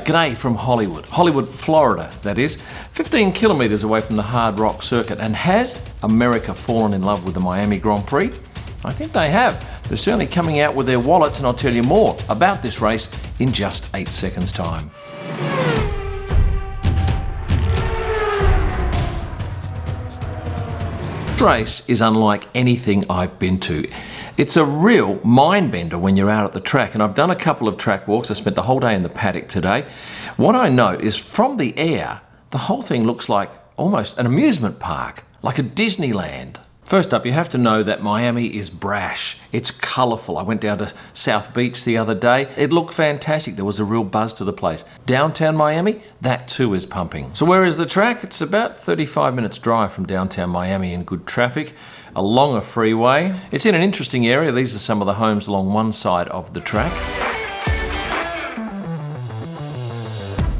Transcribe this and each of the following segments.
G'day from Hollywood, Florida, that is, 15 kilometres away from the Hard Rock Circuit. And has America fallen in love with the Miami Grand Prix? I think they have. They're certainly coming out with their wallets, and I'll tell you more about this race in just 8 seconds' time. This race is unlike anything I've been to. It's a real mind bender when you're out at the track, and I've done a couple of track walks. I spent the whole day in the paddock today. What I note is from the air, the whole thing looks like almost an amusement park, like a Disneyland. First up, you have to know that Miami is brash. It's colourful. I went down to South Beach the other day. It looked fantastic. There was a real buzz to the place. Downtown Miami, that too is pumping. So where is the track? It's about 35 minutes drive from downtown Miami in good traffic, along a freeway. It's in an interesting area. These are some of the homes along one side of the track.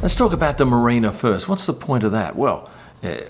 Let's talk about the marina first. What's the point of that? Well,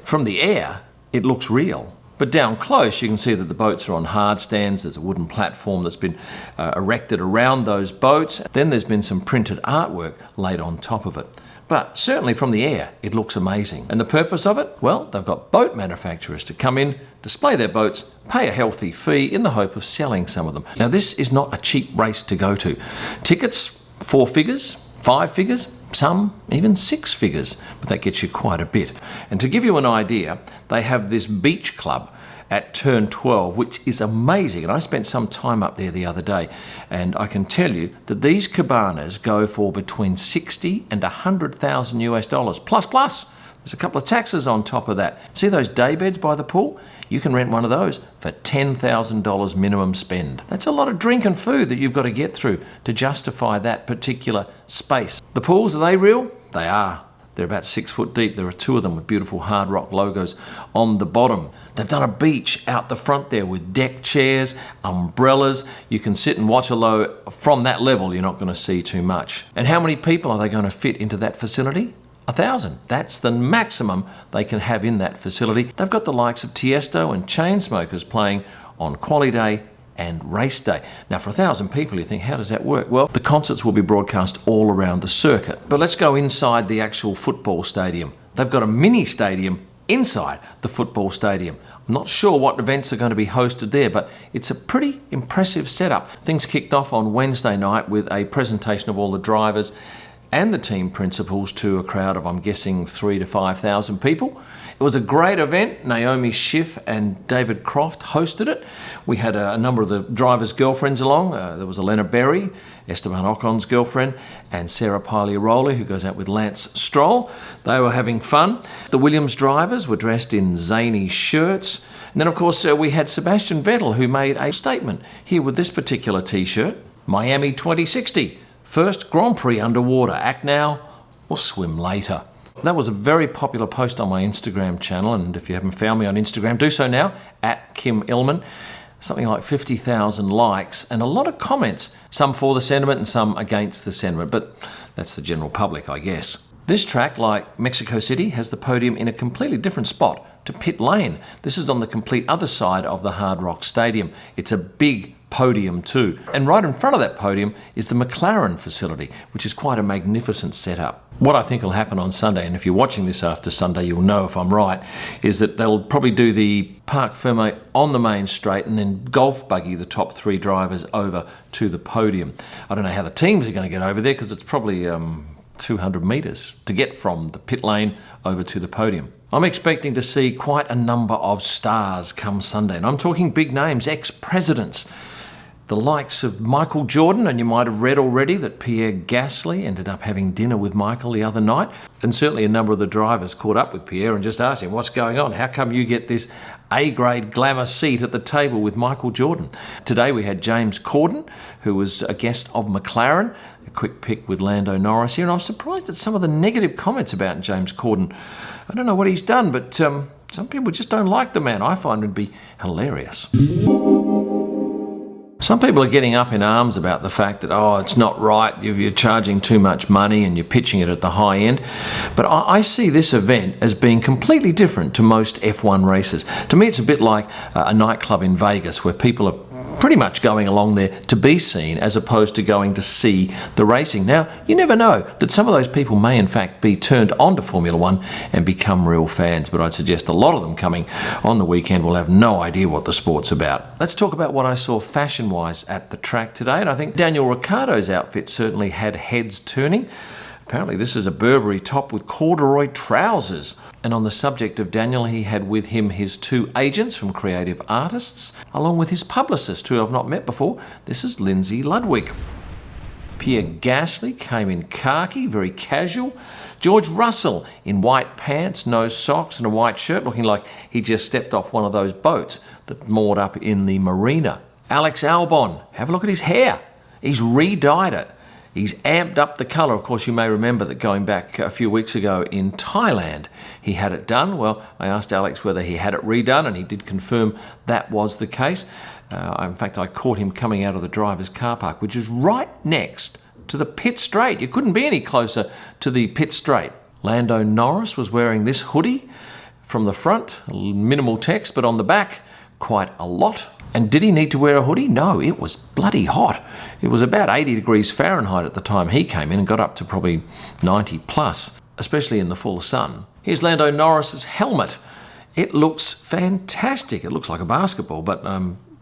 from the air, it looks real. But down close, you can see that the boats are on hard stands. There's a wooden platform that's been erected around those boats. Then there's been some printed artwork laid on top of it. But certainly from the air, it looks amazing. And the purpose of it? Well, they've got boat manufacturers to come in, display their boats, pay a healthy fee in the hope of selling some of them. Now, this is not a cheap race to go to. Tickets, 4 figures, 5 figures, some even 6 figures, but that gets you quite a bit. And to give you an idea, they have this beach club at turn 12, which is amazing. And I spent some time up there the other day, and I can tell you that these cabanas go for between 60 and 100,000 US dollars. Plus, there's a couple of taxes on top of that. See those day beds by the pool? You can rent one of those for $10,000 minimum spend. That's a lot of drink and food that you've got to get through to justify that particular space. The pools, are they real? They are. They're about 6 foot deep. There are 2 of them with beautiful Hard Rock logos on the bottom. They've done a beach out the front there with deck chairs, umbrellas. You can sit and watch, although from that level you're not going to see too much. And how many people are they going to fit into that facility? 1,000. That's the maximum they can have in that facility. They've got the likes of Tiesto and Chainsmokers playing on quali day and race day. Now, for 1,000 people, you think, how does that work? Well, the concerts will be broadcast all around the circuit. But let's go inside the actual football stadium. They've got a mini stadium inside the football stadium. I'm not sure what events are going to be hosted there, but it's a pretty impressive setup. Things kicked off on Wednesday night with a presentation of all the drivers and the team principals to a crowd of, I'm guessing, 3,000 to 5,000 people. It was a great event. Naomi Schiff and David Croft hosted it. We had a number of the drivers' girlfriends along. There was Elena Berry, Esteban Ocon's girlfriend, and Sarah Pagliaroli, who goes out with Lance Stroll. They were having fun. The Williams drivers were dressed in zany shirts. And then, of course, we had Sebastian Vettel, who made a statement here with this particular T-shirt. Miami 2060. First Grand Prix underwater. Act now or swim later. That was a very popular post on my Instagram channel, and if you haven't found me on Instagram, do so now, @KimIllman. Something like 50,000 likes and a lot of comments, some for the sentiment and some against the sentiment, but that's the general public, I guess. This track, like Mexico City, has the podium in a completely different spot to pit lane. This is on the complete other side of the Hard Rock Stadium. It's a big podium too. And right in front of that podium is the McLaren facility, which is quite a magnificent setup. What I think will happen on Sunday, and if you're watching this after Sunday, you'll know if I'm right, is that they'll probably do the Parc Fermé on the main straight and then golf buggy the top 3 drivers over to the podium. I don't know how the teams are going to get over there because it's probably 200 metres to get from the pit lane over to the podium. I'm expecting to see quite a number of stars come Sunday, and I'm talking big names, ex-presidents. The likes of Michael Jordan, and you might have read already that Pierre Gasly ended up having dinner with Michael the other night, and certainly a number of the drivers caught up with Pierre and just asked him, what's going on? How come you get this A-grade glamour seat at the table with Michael Jordan? Today we had James Corden, who was a guest of McLaren, a quick pick with Lando Norris here, and I'm surprised at some of the negative comments about James Corden. I don't know what he's done, but some people just don't like the man. I find him to be hilarious. Some people are getting up in arms about the fact that, it's not right, you're charging too much money and you're pitching it at the high end. But I see this event as being completely different to most F1 races. To me, it's a bit like a nightclub in Vegas where people are pretty much going along there to be seen as opposed to going to see the racing. Now, you never know that some of those people may in fact be turned on to Formula One and become real fans, but I'd suggest a lot of them coming on the weekend will have no idea what the sport's about. Let's talk about what I saw fashion-wise at the track today, and I think Daniel Ricciardo's outfit certainly had heads turning. Apparently this is a Burberry top with corduroy trousers. And on the subject of Daniel, he had with him his 2 agents from Creative Artists, along with his publicist, who I've not met before. This is Lindsay Ludwig. Pierre Gasly came in khaki, very casual. George Russell in white pants, no socks and a white shirt, looking like he just stepped off one of those boats that moored up in the marina. Alex Albon, have a look at his hair. He's re-dyed it. He's amped up the colour. Of course, you may remember that going back a few weeks ago in Thailand, he had it done. Well, I asked Alex whether he had it redone, and he did confirm that was the case. In fact, I caught him coming out of the driver's car park, which is right next to the pit straight. You couldn't be any closer to the pit straight. Lando Norris was wearing this hoodie from the front, minimal text, but on the back, quite a lot. And did he need to wear a hoodie? No, it was bloody hot. It was about 80 degrees Fahrenheit at the time he came in and got up to probably 90 plus, especially in the full sun. Here's Lando Norris's helmet. It looks fantastic. It looks like a basketball, but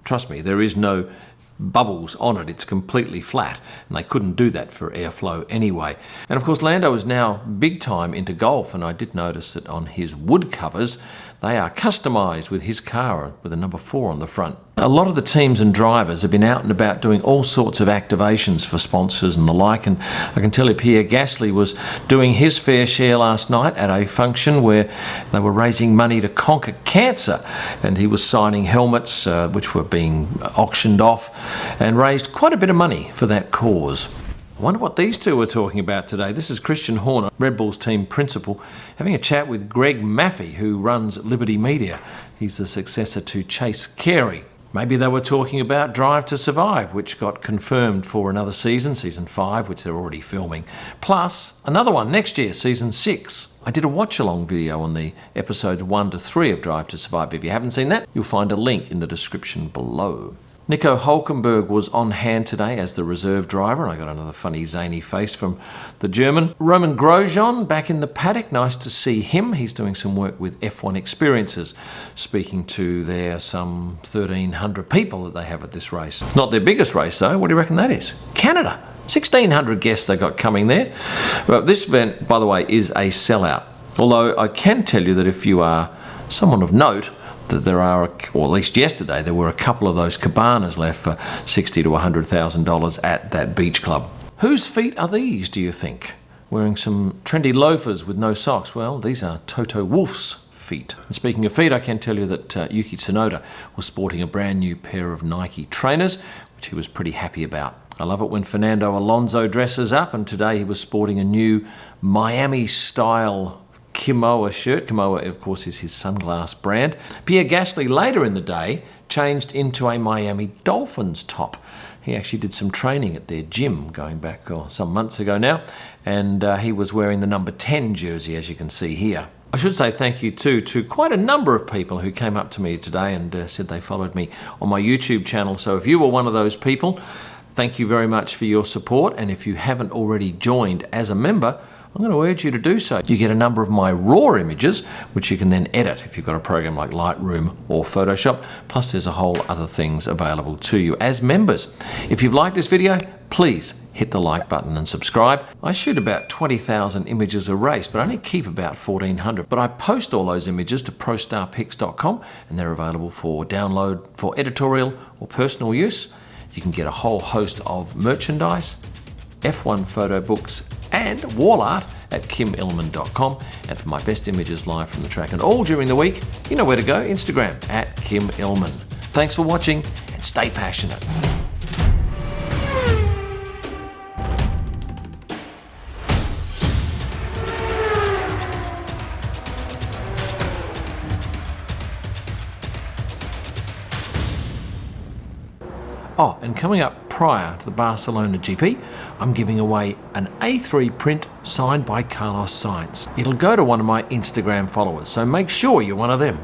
trust me, there is no bubbles on it. It's completely flat, and they couldn't do that for airflow anyway. And of course, Lando is now big time into golf, and I did notice that on his wood covers, they are customised with his car with a number 4 on the front. A lot of the teams and drivers have been out and about doing all sorts of activations for sponsors and the like, and I can tell you Pierre Gasly was doing his fair share last night at a function where they were raising money to conquer cancer, and he was signing helmets which were being auctioned off and raised quite a bit of money for that cause. I wonder what these two were talking about today. This is Christian Horner, Red Bull's team principal, having a chat with Greg Maffei, who runs Liberty Media. He's the successor to Chase Carey. Maybe they were talking about Drive to Survive, which got confirmed for another season, season 5, which they're already filming. Plus, another one next year, season 6. I did a watch-along video on the episodes 1 to 3 of Drive to Survive. If you haven't seen that, you'll find a link in the description below. Nico Hulkenberg was on hand today as the reserve driver, and I got another funny zany face from the German. Roman Grosjean back in the paddock, nice to see him. He's doing some work with F1 Experiences, speaking to their some 1,300 people that they have at this race. It's not their biggest race though. What do you reckon that is? Canada. 1,600 guests they got coming there. Well, this event, by the way, is a sellout. Although I can tell you that if you are someone of note, that there are, or at least yesterday, there were a couple of those cabanas left for $60,000 to $100,000 at that beach club. Whose feet are these, do you think? Wearing some trendy loafers with no socks. Well, these are Toto Wolff's feet. And speaking of feet, I can tell you that Yuki Tsunoda was sporting a brand new pair of Nike trainers, which he was pretty happy about. I love it when Fernando Alonso dresses up, and today he was sporting a new Miami-style Kimoa shirt. Kimoa, of course, is his sunglass brand. Pierre Gasly later in the day changed into a Miami Dolphins top. He actually did some training at their gym going back some months ago now, and he was wearing the number 10 jersey, as you can see here. I should say thank you too to quite a number of people who came up to me today and said they followed me on my YouTube channel. So if you were one of those people, thank you very much for your support, and if you haven't already joined as a member, I'm going to urge you to do so. You get a number of my raw images, which you can then edit if you've got a program like Lightroom or Photoshop. Plus, there's a whole other things available to you as members. If you've liked this video, please hit the like button and subscribe. I shoot about 20,000 images a race, but I only keep about 1,400. But I post all those images to prostarpics.com, and they're available for download for editorial or personal use. You can get a whole host of merchandise, F1 photo books, and wall art at kimillman.com. And for my best images live from the track and all during the week, you know where to go, Instagram at Kim Illman. Thanks for watching, and stay passionate. Oh, and coming up prior to the Barcelona GP, I'm giving away an A3 print signed by Carlos Sainz. It'll go to one of my Instagram followers, so make sure you're one of them.